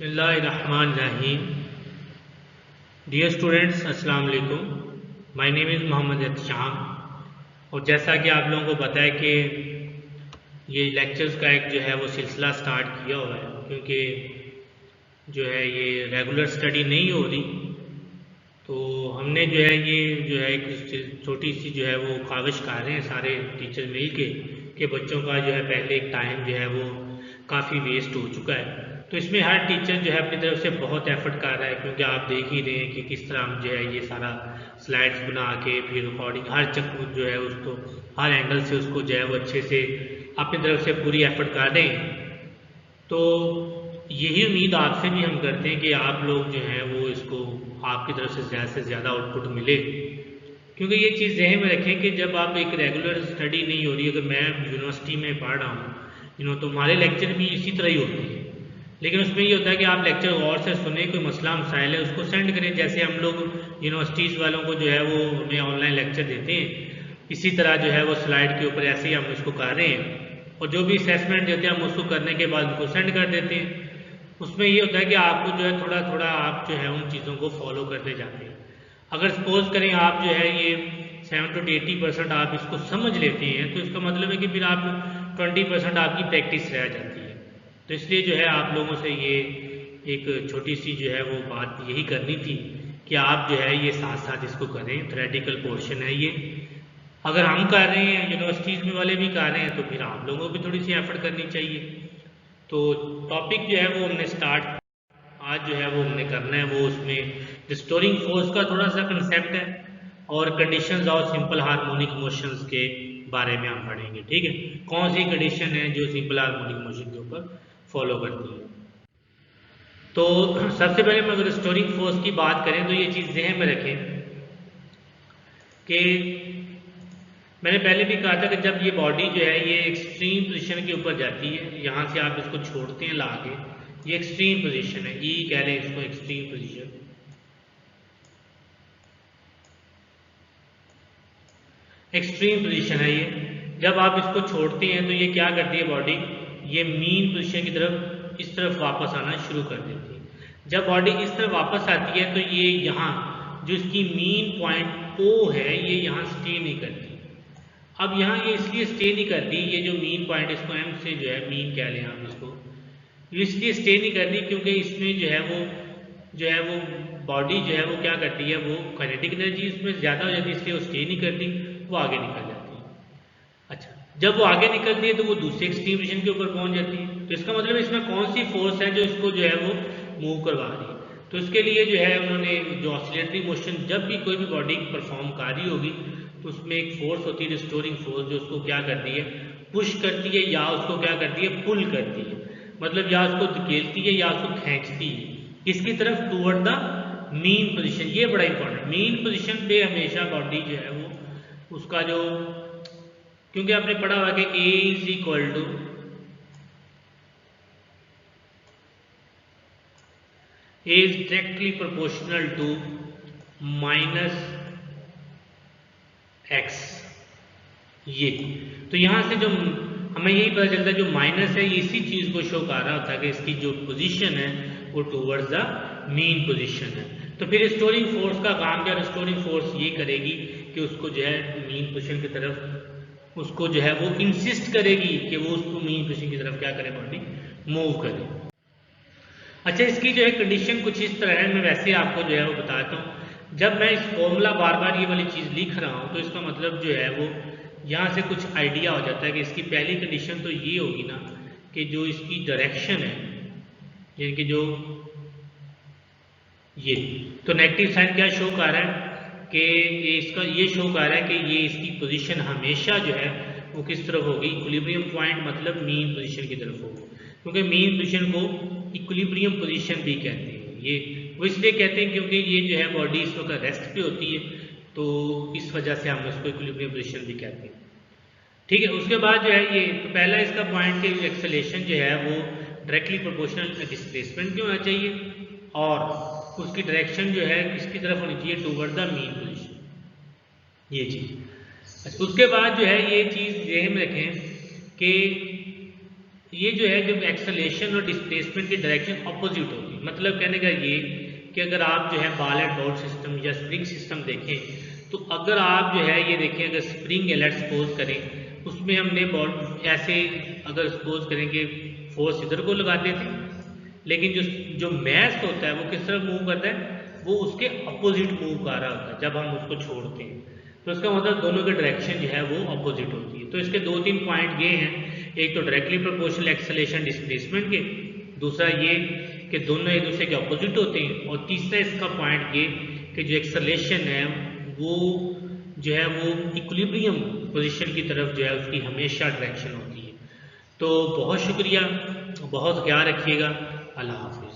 बिस्मिल्लाहिर्रहमानिर्रहीम। Dear students, अस्सलाम वालेकुम। My name is Mohammad Ehtesham. और जैसा कि आप लोगों को पता है कि ये लेक्चर्स का एक जो है वो सिलसिला स्टार्ट किया हुआ है, क्योंकि जो है ये रेगुलर स्टडी नहीं हो रही। तो हमने जो है ये जो है एक छोटी सी जो है वो ख्वाहिश कर रहे हैं सारे टीचर मिल के कि बच्चों का जो है पहले एक टाइम जो है वो काफ़ी वेस्ट हो चुका है। तो इसमें हर टीचर जो है अपनी तरफ से बहुत एफर्ट कर रहा है, क्योंकि आप देख ही रहे हैं कि किस तरह हम जो है ये सारा स्लाइड्स बना के फिर रिकॉर्डिंग हर चक्कर जो है उसको हर एंगल से उसको जो है वो अच्छे से अपनी तरफ से पूरी एफर्ट कर रहे हैं। तो यही उम्मीद आपसे भी हम करते हैं कि आप लोग जो हैं वो इसको आपकी तरफ से ज़्यादा आउटपुट मिले, क्योंकि ये चीज़ जहन में रखें कि जब आप एक रेगुलर स्टडी नहीं हो रही, अगर मैं यूनिवर्सिटी में पढ़ रहा हूँ तो हमारे लेक्चर भी इसी तरह ही होते हैं, लेकिन उसमें ये होता है कि आप लेक्चर गौर से सुने, कोई मसला मसाइल है उसको सेंड करें। जैसे हम लोग यूनिवर्सिटीज़ वालों को जो है वो हमें ऑनलाइन लेक्चर देते हैं, इसी तरह जो है वो स्लाइड के ऊपर ऐसे ही हम इसको कर रहे हैं, और जो भी असेसमेंट देते हैं हम उसको करने के बाद उनको सेंड कर देते हैं। उसमें ये होता है कि आपको जो है थोड़ा थोड़ा आप जो है उन चीज़ों को फॉलो करते जाते हैं। अगर सपोज करें आप जो है ये 70 to 80% आप इसको समझ लेते हैं, तो इसका मतलब है कि फिर आप 20% आपकी प्रैक्टिस रह जाती है। तो इसलिए जो है आप लोगों से ये एक छोटी सी जो है वो बात यही करनी थी कि आप जो है ये साथ साथ इसको करें। थ्योरेटिकल पोर्शन है ये, अगर हम कर रहे हैं, यूनिवर्सिटीज़ में वाले भी कर रहे हैं, तो फिर आप लोगों को भी थोड़ी सी एफर्ट करनी चाहिए। तो टॉपिक जो है वो हमने स्टार्ट आज जो है वो हमने करना है, वो उसमें रिस्टोरिंग फोर्स का थोड़ा सा कंसेप्ट है और कंडीशंस और सिंपल हार्मोनिक मोशंस के बारे में हम पढ़ेंगे। ठीक है, कौन सी कंडीशन है जो सिंपल हार्मोनिक मोशन के ऊपर फॉलो करती है। तो सबसे पहले हम अगर रिस्टोरिंग फोर्स की बात करें तो ये चीज़ जहन में रखें कि मैंने पहले भी कहा था कि जब ये बॉडी जो है ये एक्सट्रीम पोजीशन के ऊपर जाती है, यहाँ से आप इसको छोड़ते हैं ला के, ये एक्सट्रीम पोजीशन है, ई कह रहे हैं इसको, एक्सट्रीम पोजीशन। एक्सट्रीम पोजीशन है ये। जब आप इसको छोड़ते हैं तो ये क्या करती है बॉडी, ये मीन पोजीशन की तरफ इस तरफ वापस आना शुरू कर देती है। जब बॉडी इस तरफ वापस आती है तो ये यहाँ जो इसकी मीन पॉइंट ओ है ये यहाँ स्टे नहीं करती। अब यहाँ ये इसलिए स्टे नहीं करती, ये जो मीन पॉइंट इसको एम से जो है मीन कह लें आप इसको, इसलिए स्टे नहीं करती क्योंकि इसमें जो है वो बॉडी जो है वो क्या करती है, वो काइनेटिक एनर्जी इसमें ज़्यादा हो जाती है, इसलिए वो स्टे नहीं करती, वो आगे निकल जाती है। अच्छा, जब वो आगे निकलती है तो वो दूसरे एक्सट्रीम पोजीशन के ऊपर पहुंच जाती है। तो इसका मतलब इसमें कौन सी फोर्स है जो इसको जो है वो मूव करवा रही है। तो इसके लिए जो है उन्होंने जो ऑसिलेटरी मोशन जब भी कोई भी बॉडी परफॉर्म कर रही होगी तो उसमें एक फोर्स होती है रिस्टोरिंग फोर्स, जो उसको क्या करती है, पुश करती है, या उसको क्या करती है, पुल करती है। मतलब या उसको धकेलती है या उसको खींचती है किसकी तरफ, टूवर्ड द मीन पोजीशन। ये बड़ा इंपॉर्टेंट, मीन पोजीशन पे हमेशा बॉडी जो है वो उसका जो, क्योंकि आपने पढ़ा हुआ कि A is equal to A is directly proportional to minus x। ये तो यहां से जो हमें यही पता चलता है जो माइनस है इसी चीज को शो कर रहा होता है कि इसकी जो पोजीशन है वो टूवर्ड्स द मीन पोजीशन है। तो फिर रिस्टोरिंग फोर्स का काम क्या, रिस्टोरिंग फोर्स ये करेगी कि उसको जो है मीन पोजीशन की तरफ उसको जो है वो इंसिस्ट करेगी कि वो उसको मीन पोजीशन की तरफ क्या करे, बॉडी मूव करे। अच्छा, इसकी जो है कंडीशन कुछ इस तरह है, मैं वैसे आपको जो है वो बताता हूँ। जब मैं इस फॉर्मूला बार बार ये वाली चीज़ लिख रहा हूँ तो इसका मतलब जो है वो यहाँ से कुछ आइडिया हो जाता है कि इसकी पहली कंडीशन तो ये होगी ना कि जो इसकी डायरेक्शन है, यानी कि जो ये, तो नेगेटिव साइन क्या शो कर रहा है कि इसका ये शो कर रहा है कि ये इसकी पोजीशन हमेशा जो है वो किस तरफ होगी, इक्विलिब्रियम पॉइंट मतलब मीन पोजीशन की तरफ होगी, क्योंकि मीन पोजीशन को इक्विलिब्रियम पोजीशन भी कहते हैं। ये वो इसलिए कहते हैं क्योंकि ये जो है बॉडी इस वक्त रेस्ट पे होती है, तो इस वजह से हम इसको इक्विलिब्रियम पोजीशन भी कहते हैं। ठीक है, उसके बाद जो है ये तो पहला इसका पॉइंट की एक्सेलेरेशन जो है वो डायरेक्टली प्रोपोर्शनल डिस्प्लेसमेंट क्यों होना चाहिए, और उसकी डायरेक्शन जो है किसकी तरफ होनी चाहिए, टूवर्ड द मीन पोजीशन, ये चीज़। अच्छा, उसके बाद जो है ये चीज़ ध्यान में रखें कि ये जो है जब एक्सेलरेशन और डिस्प्लेसमेंट की डायरेक्शन अपोजिट होती है, मतलब कहने का ये कि अगर आप जो है बॉल एंड बाउल सिस्टम या स्प्रिंग सिस्टम देखें, तो अगर आप जो है ये देखें, अगर स्प्रिंग लेट्स सपोज करें, उसमें हमने बॉल ऐसे अगर सपोज करेंगे फोर्स इधर को लगाते थे, लेकिन जो जो मैस होता है वो किस तरफ मूव करता है, वो उसके अपोजिट मूव कर रहा होता है जब हम उसको छोड़ते हैं। तो इसका मतलब दोनों की डायरेक्शन जो है वो अपोजिट होती है। तो इसके दो तीन पॉइंट ये हैं, एक तो डायरेक्टली प्रोपोर्शनल एक्सेलरेशन डिस्प्लेसमेंट के, दूसरा ये कि दोनों एक दूसरे के अपोजिट होते हैं, और तीसरा इसका पॉइंट ये कि जो एक्सेलरेशन है वो जो है वो इक्विलिब्रियम पोजीशन की तरफ जो है उसकी हमेशा डायरेक्शन होती है। तो बहुत शुक्रिया, बहुत ख्याल रखिएगा, अल्लाह हाफिज़।